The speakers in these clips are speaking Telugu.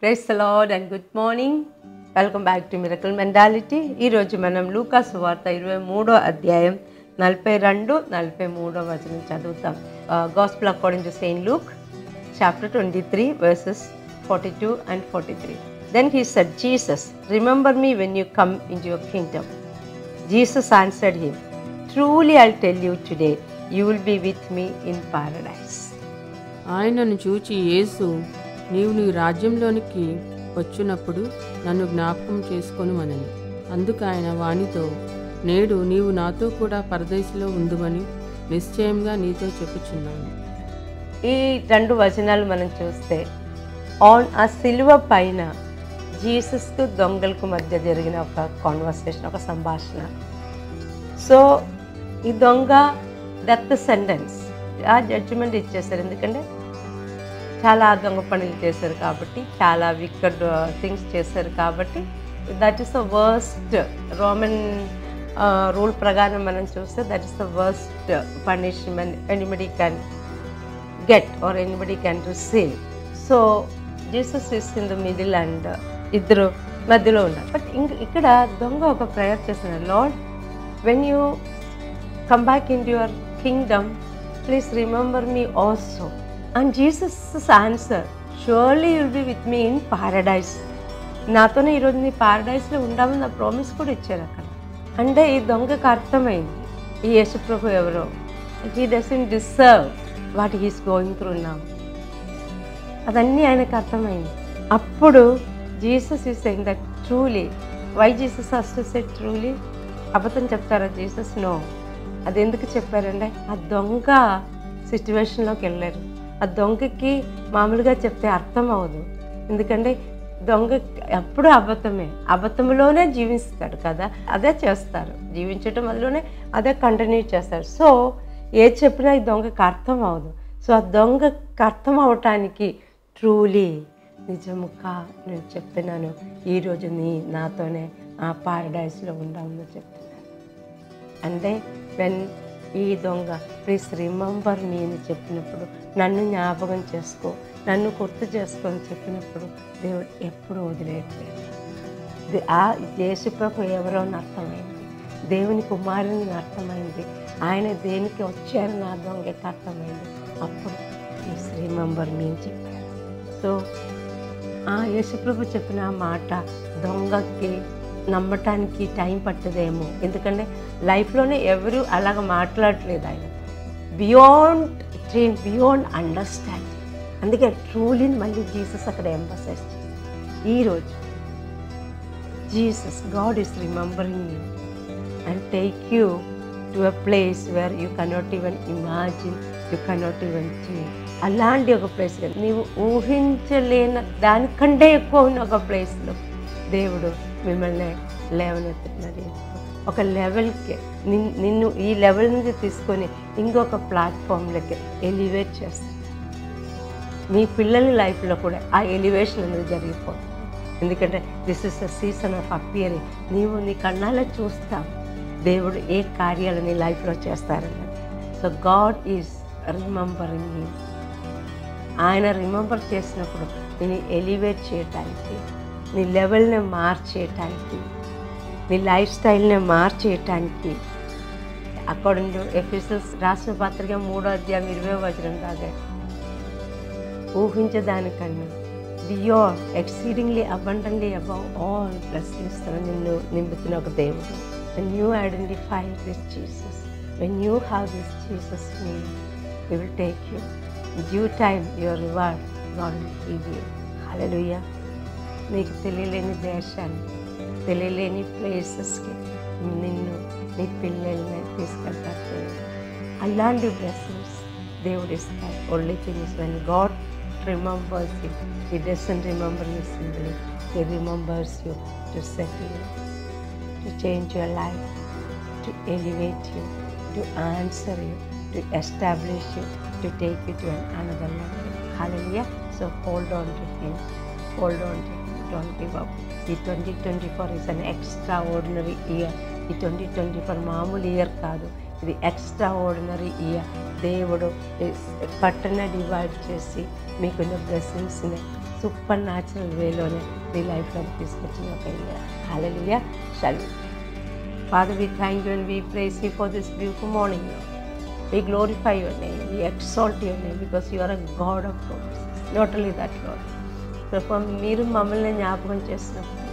Praise the Lord and good morning. Welcome back to miracle mentality. ఈరోజు మనం లూకా సువార్త 23వ అధ్యాయం 42-43 వచనం చదువుతాం. Gospel according to Saint Luke chapter 23 verses 42 and 43. Then he said, Jesus, remember me when you come into your kingdom. Jesus answered him, truly I'll tell you today, you will be with me in paradise. ఆయనను చూచి యేసు, నీవు నీ రాజ్యంలోనికి వచ్చినప్పుడు నన్ను జ్ఞాపకం చేసుకొనుమనెను. అందుకు ఆయన వానితో, నేడు నీవు నాతో కూడా పరదేశంలో ఉందుమని నిశ్చయంగా నీతో చెప్పుచున్నాను. ఈ రెండు వచనాలు మనం చూస్తే ఆ సిలువ పైన జీసస్కు దొంగలకు మధ్య జరిగిన ఒక కాన్వర్సేషన్, ఒక సంభాషణ. సో ఈ దొంగ డెత్ సెంటెన్స్, ఆ జడ్జిమెంట్ ఇచ్చేస్తారు. ఎందుకంటే చాలా దొంగ పనులు చేశారు కాబట్టి, చాలా వికెడ్ థింగ్స్ చేశారు కాబట్టి, that is the worst. Roman rule ప్రకారం మనం చూస్తే that is the worst punishment anybody can get or anybody can receive. So Jesus is in the middle and ఇద్దరు మధ్యలో ఉన్నారు. బట్ ఇక్కడ దొంగ ఒక ప్రేయర్ చేస్తున్నారు, Lord when you come back into your kingdom, please remember me also. And Jesus' answer, surely you will be with me in paradise. నాతోనే ఈరోజు నీ పారడైస్లో ఉండామని నా ప్రామిస్ కూడా ఇచ్చారు అక్కడ. అంటే ఈ దొంగకు అర్థమైంది ఈ యేసుప్రభు ఎవరో. He doesn't deserve what he's going through now. అదన్నీ ఆయనకు అర్థమైంది. అప్పుడు Jesus is saying that truly. Why Jesus has to say truly? అబద్ధం చెప్తారా జీసస్? నో. అది ఎందుకు చెప్పారంటే ఆ దొంగ సిచ్యువేషన్లోకి వెళ్ళారు. ఆ దొంగకి మామూలుగా చెప్తే అర్థం అవ్వదు. ఎందుకంటే దొంగ ఎప్పుడు అబద్ధంలోనే జీవిస్తాడు కదా, అదే చేస్తారు. జీవించడం అందులోనే అదే కంటిన్యూ చేస్తారు. సో ఏది చెప్పినా ఈ దొంగకి అర్థం అవ్వదు. సో ఆ దొంగకి అర్థం అవటానికి ట్రూలీ, నిజముగా నేను చెప్తున్నాను, ఈరోజు నాతోనే ఆ పారడైస్లో ఉండాలని చెప్తున్నాను. అంటే వెన్ ఈ దొంగ ప్లీజ్ రిమెంబర్ మీ అని చెప్పినప్పుడు, నన్ను జ్ఞాపకం చేసుకో, నన్ను గుర్తు చేసుకో అని చెప్పినప్పుడు దేవుడు ఎప్పుడు వదిలేయట్లేదు. ఆ యేసుప్రభు ఎవరో అని అర్థమైంది, దేవుని కుమారుని అర్థమైంది, ఆయన దేనికి వచ్చారని ఆ దొంగకి అర్థమైంది. అప్పుడు ప్లీజ్ రిమెంబర్ మీ అని చెప్పారు. సో ఆ యేసుప్రభు చెప్పిన ఆ మాట దొంగకి నమ్మటానికి టైం పట్టదేమో. ఎందుకంటే లైఫ్లోనే ఎవరు అలాగ మాట్లాడలేదు ఆయన. Beyond dream, beyond understanding. అందుకే ట్రూలీని మళ్ళీ జీసస్ అక్కడ ఎంఫసైజ్ చేస్తారు. ఈరోజు Jesus, God is remembering you and take you to a place where you cannot even imagine, you cannot even think. అలాంటి ఒక ప్లేస్, నీవు ఊహించలేని దానికంటే ఎక్కువ ఉన్న ఒక ప్లేస్లో దేవుడు మిమ్మల్ని లేవనెత్తుతున్నారు. ఒక లెవెల్కి నిన్ను ఈ లెవెల్ నుంచి తీసుకొని ఇంకొక ప్లాట్ఫామ్లకి ఎలివేట్ చేస్తారు. మీ పిల్లల లైఫ్లో కూడా ఆ ఎలివేషన్ అనేది జరిగిపోతుంది. ఎందుకంటే this is a season of appearing. నీవు నీ కన్నాలో చూస్తావు దేవుడు ఏ కార్యాలు నీ లైఫ్లో చేస్తారన్నది. So God is remembering you. ఆయన రిమెంబర్ చేసినప్పుడు నేను ఎలివేట్ చేయటానికి, నీ లెవెల్ని మార్చేయటానికి, నీ లైఫ్ స్టైల్ని మార్చేయటానికి, అకార్డింగ్ టు ఎఫెసస్ రాసిన పత్రిక 3వ అధ్యాయం 20వ వచనం దాకా ఊహించేదానికన్నా beyond exceedingly abundantly above all blessings నిన్ను నింపుతున్న ఒక దేవుడు. When you identify this Jesus, when you have this Jesus name, he will take you. Due time your reward God will give you. Hallelujah. నీకు తెలియలేని దేశాన్ని, తెలియలేని ప్లేసెస్కి నిన్ను, నీ పిల్లల్ని తీసుకెళ్తారు. అలాంటి బ్లెస్సింగ్స్ దేవుడు ఇస్తారు. Only thing is when God remembers you, he doesn't remember you simply, he remembers you to set you, to change your life, to elevate you, to answer you, to establish you, to take you to another level. Hallelujah. So hold on to him, hold on to him. Don't give up. ఈ 2024 is an extraordinary year. ఈ 2024 మామూలు ఇయర్ కాదు, ఇది ఎక్స్ట్రాఆర్డినరీ ఇయర్. దేవుడు పట్టణ డివైడ్ చేసి మీకున్న బ్లెస్సింగ్స్ని సూపర్ న్యాచురల్ వేలోనే నీ లైఫ్లోకి తీసుకొచ్చిన ఒక hallelujah. Shall we pray. Father, we thank you and we praise you for this beautiful morning, Lord. We glorify your name, we exalt your name because you are a God of promises. Not only that, Lord, ప్రభు మీరు మమ్మల్ని జ్ఞాపకం చేసినప్పుడు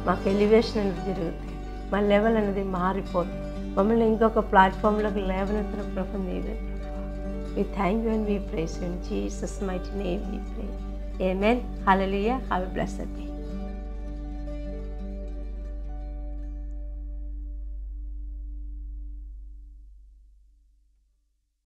మాకు ఎలివేషన్ అనేది జరుగుతాయి, మా లెవెల్ అనేది మారిపోతుంది, మమ్మల్ని ఇంకొక ప్లాట్ఫామ్లోకి లేవనెత్తిన ప్రభు నీవే. We thank you and we praise you in Jesus' mighty name we pray. Amen. Hallelujah. Have a blessed day.